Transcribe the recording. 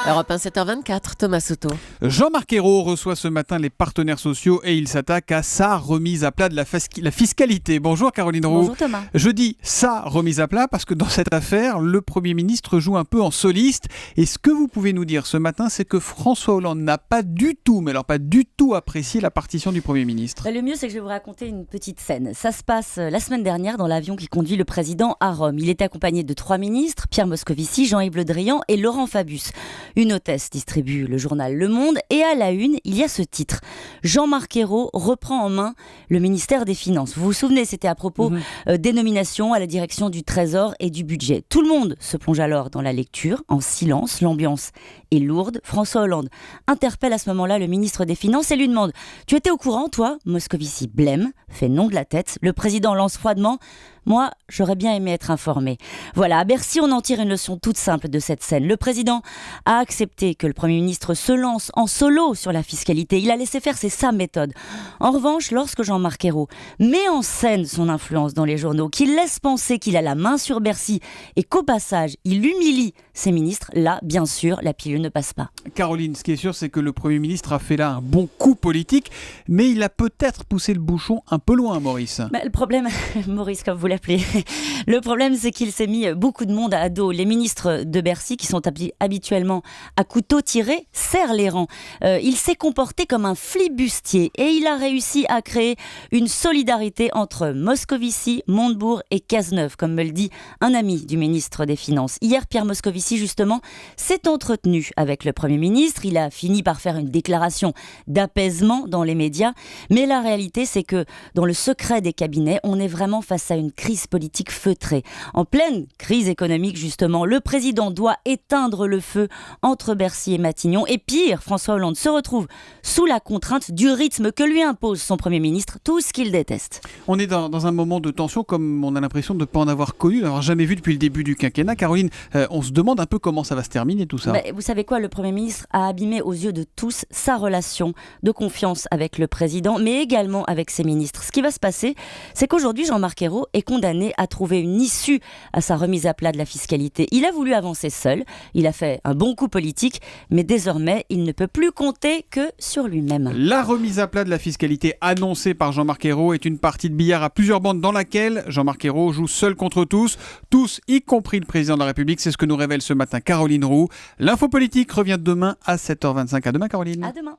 Europe 1, 7h24, Thomas Soto. Jean-Marc Ayrault reçoit ce matin les partenaires sociaux et il s'attaque à sa remise à plat de la fiscalité. Bonjour Caroline Roux. Bonjour Thomas. Je dis sa remise à plat parce que dans cette affaire, le Premier ministre joue un peu en soliste. Et ce que vous pouvez nous dire ce matin, c'est que François Hollande n'a pas du tout, mais alors pas du tout apprécié la partition du Premier ministre. Le mieux, c'est que je vais vous raconter une petite scène. Ça se passe la semaine dernière dans l'avion qui conduit le président à Rome. Il est accompagné de 3 ministres, Pierre Moscovici, Jean-Yves Le Drian et Laurent Fabius. Une hôtesse distribue le journal Le Monde et à la une, il y a ce titre. Jean-Marc Ayrault reprend en main le ministère des Finances. Vous vous souvenez, c'était à propos des nominations à la direction du Trésor et du Budget. Tout le monde se plonge alors dans la lecture, en silence. L'ambiance est lourde. François Hollande interpelle à ce moment-là le ministre des Finances et lui demande « Tu étais au courant, toi ?» Moscovici blême, fait non de la tête. Le président lance froidement « Moi, j'aurais bien aimé être informé. » Voilà, à Bercy, on en tire une leçon toute simple de cette scène. Le président a accepté que le Premier ministre se lance en solo sur la fiscalité. Il a laissé faire, c'est sa méthode. En revanche, lorsque Jean-Marc Ayrault met en scène son influence dans les journaux, qu'il laisse penser qu'il a la main sur Bercy et qu'au passage, il humilie ses ministres, là, bien sûr, la pilule ne passe pas. Caroline, ce qui est sûr, c'est que le Premier ministre a fait là un bon coup politique, mais il a peut-être poussé le bouchon un peu loin, Maurice. Le problème, Maurice, comme vous l'appelez, le problème, c'est qu'il s'est mis beaucoup de monde à dos. Les ministres de Bercy, qui sont habituellement à couteau tiré, serrent les rangs. Il s'est comporté comme un flibustier et il a réussi à créer une solidarité entre Moscovici, Montebourg et Cazeneuve, comme me le dit un ami du ministre des Finances. Hier, Pierre Moscovici, justement, s'est entretenu avec le Premier ministre. Il a fini par faire une déclaration d'apaisement dans les médias. Mais la réalité, c'est que dans le secret des cabinets, on est vraiment face à une crise politique feutrée. En pleine crise économique, justement, le président doit éteindre le feu entre Bercy et Matignon. Et pire, François Hollande se retrouve sous la contrainte du rythme que lui impose son Premier ministre, tout ce qu'il déteste. On est dans un moment de tension comme on a l'impression de ne pas en avoir connu, d'avoir jamais vu depuis le début du quinquennat. Caroline, on se demande un peu comment ça va se terminer tout ça. Vous savez quoi, le Premier ministre a abîmé aux yeux de tous sa relation de confiance avec le président, mais également avec ses ministres. Ce qui va se passer, c'est qu'aujourd'hui, Jean-Marc Ayrault est condamné à trouver une issue à sa remise à plat de la fiscalité. Il a voulu avancer seul, il a fait un bon coup politique, mais désormais, il ne peut plus compter que sur lui-même. La remise à plat de la fiscalité annoncée par Jean-Marc Ayrault est une partie de billard à plusieurs bandes dans laquelle Jean-Marc Ayrault joue seul contre tous, y compris le président de la République. C'est ce que nous révèle ce matin Caroline Roux. L'info politique revient demain à 7h25. À demain, Caroline. À demain.